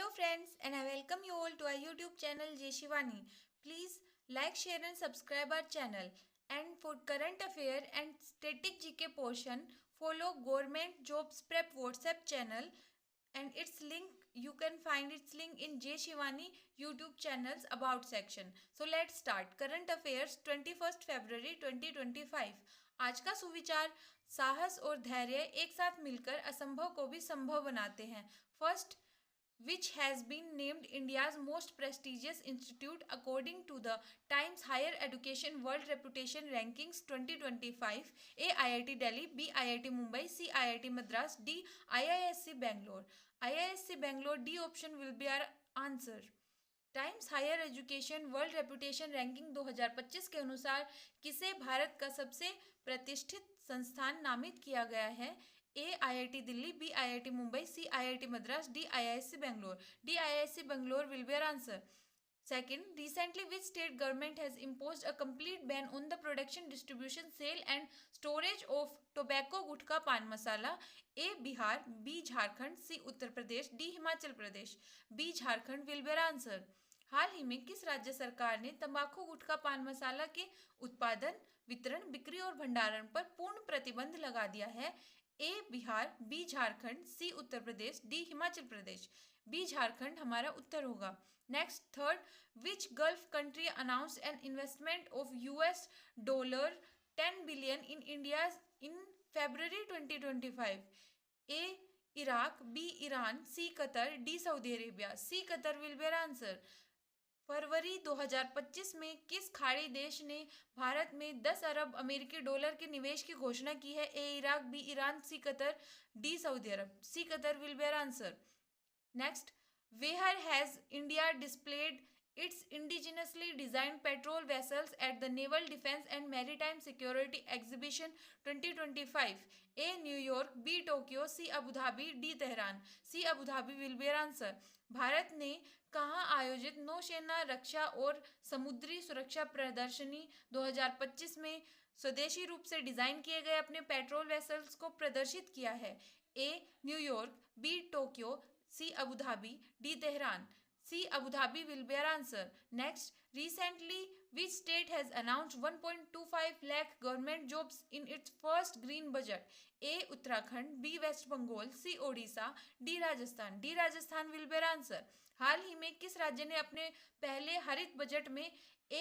Hello friends, and I welcome you all to our YouTube channel Jay Shivani. Please like, share and subscribe our channel. And for current affair and static GK portion, follow Government Jobs Prep WhatsApp channel, and its link you can find its link in Jay Shivani YouTube channel's about section. So let's start. Current affairs 21st February 2025. आज का सुविचार, साहस और धैर्य एक साथ मिलकर असंभव को भी संभव बनाते हैं. First, which has been named India's most prestigious institute according to the Times Higher Education World Reputation Rankings 2025. A. IIT Delhi, B. IIT Mumbai, C. IIT Madras, D. IISc Bangalore. IISc Bangalore, D option will be our answer. Times Higher Education World Reputation Ranking 2025 के अनुसार किसे भारत का सबसे प्रतिष्ठित संस्थान नामित किया गया है? A IIT Delhi, B IIT Mumbai, C IIT Madras, D IISc Bangalore. D IISc Bangalore will be our answer. Second, recently which state government has imposed a complete ban on the production, distribution, sale and storage of tobacco, गुटखा, पान मसाला? A. Bihar, B. Jharkhand, C. Uttar Pradesh, D. Himachal Pradesh. B. Jharkhand will be our answer. हाल ही में किस राज्य सरकार ने तंबाकू, गुटखा, पान मसाला के उत्पादन, वितरण, बिक्री और भंडारण पर पूर्ण प्रतिबंध लगा दिया है? A Bihar, B Jharkhand, C Uttar Pradesh, D Himachal Pradesh. B Jharkhand हमारा उत्तर होगा. Next, third, which gulf country announced an investment of $10 billion in India in February 2025? A Iraq, B Iran, C Qatar, D Saudi Arabia. C Qatar will be our answer. फरवरी 2025 में किस खाड़ी देश ने भारत में 10 अरब अमेरिकी डॉलर के निवेश की घोषणा की है? A Iraq, B Iran, C Qatar, D Saudi Arab. C Qatar will be our answer. Next, where has India displayed its indigenously designed patrol vessels at the Naval Defense and Maritime Security Exhibition 2025? A. New York, B. Tokyo, C. Abu Dhabi, D. Tehran. C. Abu Dhabi will be our answer. Bharat ने कहाँ आयोजित नौसेना रक्षा और समुद्री सुरक्षा प्रदर्शनी 2025 में स्वदेशी रूप से डिजाइन किए गए अपने पेट्रोल वेसल्स को प्रदर्शित किया है? A. New York, B. Tokyo, C. Abu Dhabi, D. Tehran. C. Abu Dhabi will be our answer. Next, recently, which state has announced 1.25 lakh government jobs in its first green budget? A. Uttarakhand, B. West Bengal, C. Odisha, D. Rajasthan. D. Rajasthan will be our answer. हाल ही में किस राज्य ने अपने पहले हरित budget में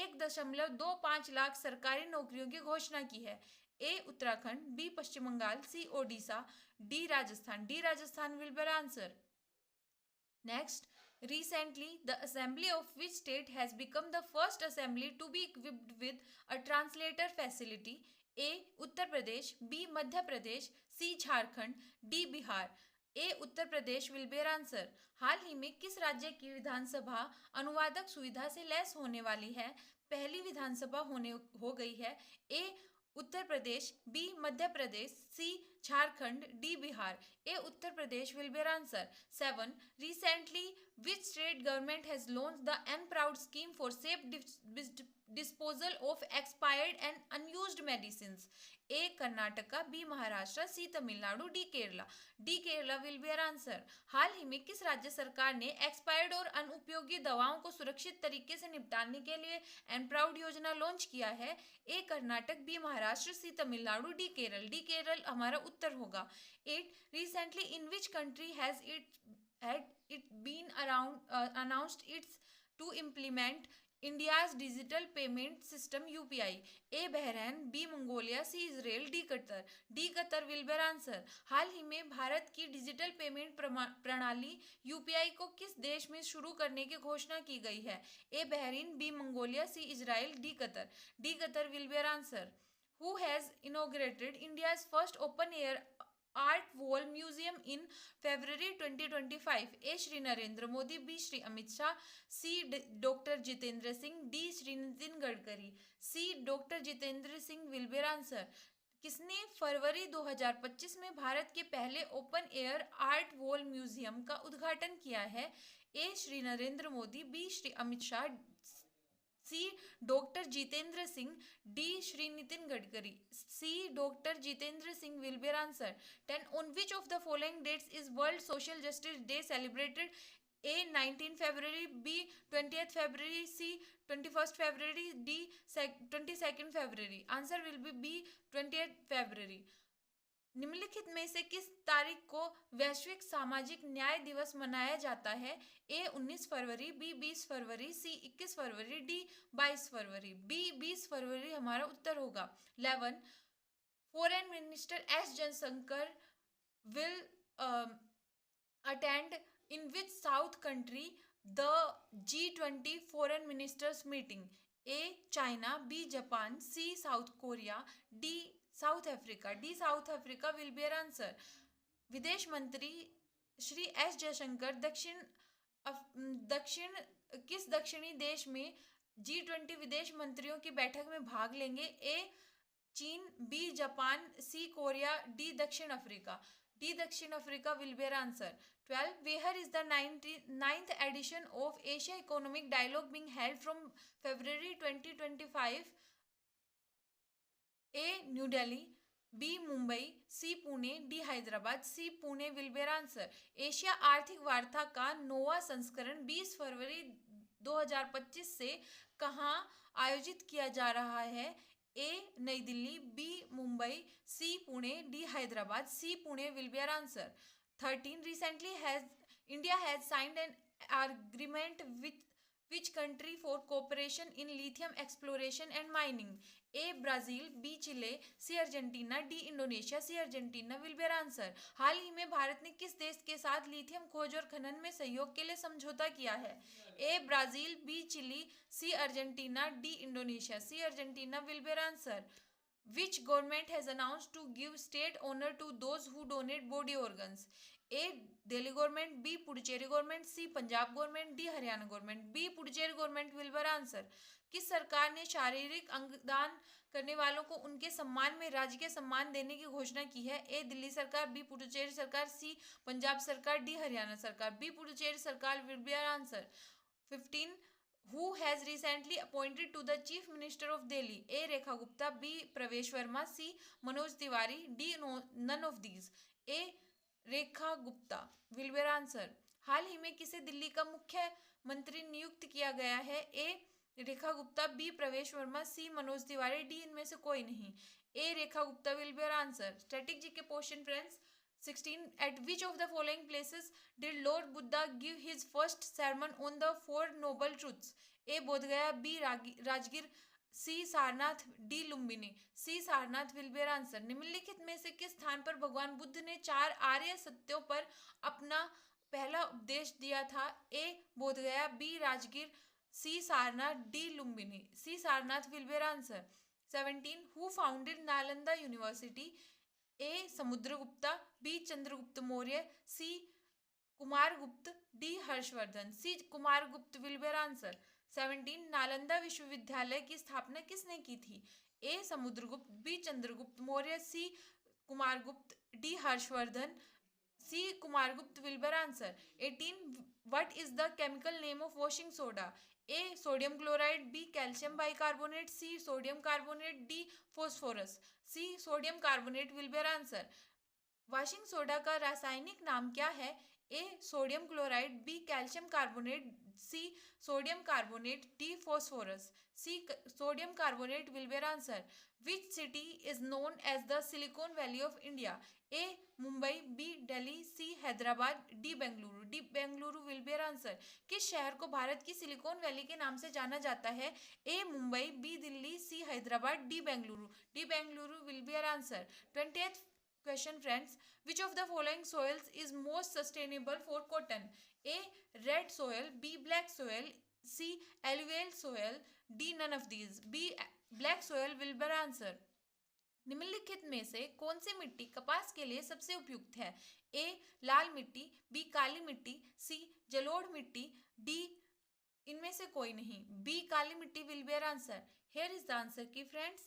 1.25 लाख सरकारी नौकरियों की घोषणा की है? A. Uttarakhand, B. Paschim Bengal, C. Odisha, D. Rajasthan. D. Rajasthan will be our answer. Next, recently, the assembly of which state has become the first assembly to be equipped with a translator facility? A. Uttar Pradesh, B. Madhya Pradesh, C. Jharkhand, D. Bihar. A. Uttar Pradesh will be our answer. हाल ही में किस राज्य की विधानसभा अनुवादक सुविधा से lace होने वाली है? पहली विधानसभा हो गई है? A. Uttar Pradesh, B Madhya Pradesh, C Jharkhand, D Bihar. A Uttar Pradesh will be our answer. 7. Recently, which state government has launched the M-Proud scheme for safe disposal of expired and unused medicines? A Karnataka, B Maharashtra, C Tamil Nadu, D Kerala. D Kerala will be our answer. हाल ही में किस राज्य सरकार ने expired और अनुपयोगी दवाओं को सुरक्षित तरीके से निपटाने के लिए M-Proud योजना लॉन्च किया है? ए Karnataka, B Maharashtra, C Tamil Nadu, D Kerala. D Kerala हमारा उत्तर होगा. 8. Recently, in which country has it been announced it's to implement India's digital payment system UPI? A Bahrain, B Mongolia, C Israel, D Qatar. D Qatar will be answer. हाल ही में भारत की digital payment प्रणाली UPI को किस देश में शुरू करने की घोषणा की गई है? A Bahrain, B Mongolia, C Israel, D Qatar. D Qatar will be answer. Who has inaugurated India's first open-air art wall museum in February 2025? A. Shri Narendra Modi, B. Shri Amit Shah, C. Doctor Jitendra Singh, D. Shri Nitin Gadkari. C. Doctor Jitendra Singh will be our answer. किसने फरवरी 2025 में भारत के पहले open air art wall museum का उद्घाटन किया है? A. Shri Narendra Modi, B. Shri Amit Shah, C doctor Jitendra Singh, D Shri Nitin Gadkari. C doctor Jitendra Singh will be our answer. 10. On which of the following dates is World Social Justice Day celebrated? A 19 February, B 20th February, C 21st February, D 22nd February. Answer will be B 20th February. निम्नलिखित में से किस तारीख को वैश्विक सामाजिक न्याय दिवस मनाया जाता है? ए 19 फरवरी, बी 20 फरवरी, सी 21 फरवरी, डी 22 फरवरी. बी 20 फरवरी हमारा उत्तर होगा. 11. Foreign minister S Jaishankar will attend in which South country the G20 foreign ministers meeting? A China, B Japan, C South Korea, D South Africa. D South Africa will be our answer. विदेश मंत्री Shri S Jaishankar दक्षिण किस दक्षिणी देश में G20 विदेश मंत्रियों की बैठक में भाग लेंगे? ए चीन, बी जापान, सी कोरिया, डी दक्षिण अफ्रीका. D दक्षिण Africa will be our answer. 12. Where is the 9th edition of Asia Economic Dialogue being held from February 2025? A New Delhi, B Mumbai, C Pune, D Hyderabad. C Pune will be our answer. Asia आर्थिक वार्ता का 9वां संस्करण 20 फरवरी 2025 से कहाँ आयोजित किया जा रहा है? A नई Delhi, B Mumbai, C Pune, D Hyderabad. C Pune will be our answer. 13. Recently India has signed an agreement with which country for cooperation in lithium exploration and mining? A Brazil, B Chile, C Argentina, D Indonesia. C Argentina will be our answer. हाल ही में भारत ने किस देश के साथ lithium खोज और खनन में सहयोग के लिए समझौता किया है? A Brazil, B Chile, C Argentina, D Indonesia. C Argentina will be our answer. Which government has announced to give state honor to those who donate body organs? A Delhi government, B Puducherry government, C Punjab government, D Haryana government. B Puducherry government will be answer. किस सरकार ने शारीरिक अंगदान करने वालों को उनके सम्मान में राज्य के सम्मान देने की घोषणा की है? ए दिल्ली सरकार, बी पुडुचेरी सरकार, सी पंजाब सरकार, डी हरियाणा सरकार. बी पुडुचेरी सरकार will be answer. 15. Who has recently appointed to the Chief Minister of Delhi? A Rekha Gupta, B Pravesh Verma, C Manoj Tiwari, D none of these. A Rekha Gupta will be answer. हाल ही में किसे दिल्ली का मुख्यमंत्री नियुक्त किया गया है? ए Rekha Gupta, B Pravesh Verma, C Manoj Tiwari, D इनमें से कोई नहीं. A Rekha Gupta will be answer. Static GK question friends. 16. At which of the following places did Lord Buddha give his first sermon on the Four Noble Truths? A Bodhgaya, B Rajgir, C Sarnath, D Lumbini. C Sarnath will be our answer. निम्नलिखित में से किस स्थान पर भगवान बुद्ध ने 4 आर्य सत्यों पर अपना पहला उपदेश दिया था? A Bodhgaya, B Rajgir, C Sarnath, D Lumbini. C Sarnath will be our answer. 17. Who founded Nalanda University? A Samudragupta, B Chandragupta Maurya, C Kumaragupta, D Harshvardhan. C Kumaragupta will be answer. 17. Nalanda विश्वविद्यालय की स्थापना किसने की थी? A Samudragupta, B Chandragupta Maurya, C Kumaragupta, D Harshvardhan. C Kumaragupta will be answer. 18. What is the chemical name of washing soda? A sodium chloride, B calcium bicarbonate, C sodium carbonate, D phosphorus. C sodium carbonate will be answer. Washing soda का रासायनिक नाम क्या है? A sodium chloride, B calcium carbonate, C sodium carbonate, D phosphorus. C sodium carbonate will be answer. Which city is known as the Silicon Valley of India? A Mumbai, B Delhi, C Hyderabad, D Bengaluru. D Bengaluru will be answer. किस शहर को भारत की silicon valley के नाम से जाना जाता है? A Mumbai, B Delhi, C Hyderabad, D Bengaluru. D Bengaluru will be answer. 20th question friends. Which of the following soils is most sustainable for cotton? A red soil, B black soil, C alluvial soil, D none of these. B black soil will be answer. निम्नलिखित में से कौन सी मिट्टी कपास के लिए सबसे उपयुक्त है? A लाल मिट्टी, B काली मिट्टी, C जलोढ़ मिट्टी, D इनमें से कोई नहीं. B काली मिट्टी will be our answer. Here is the answer की friends.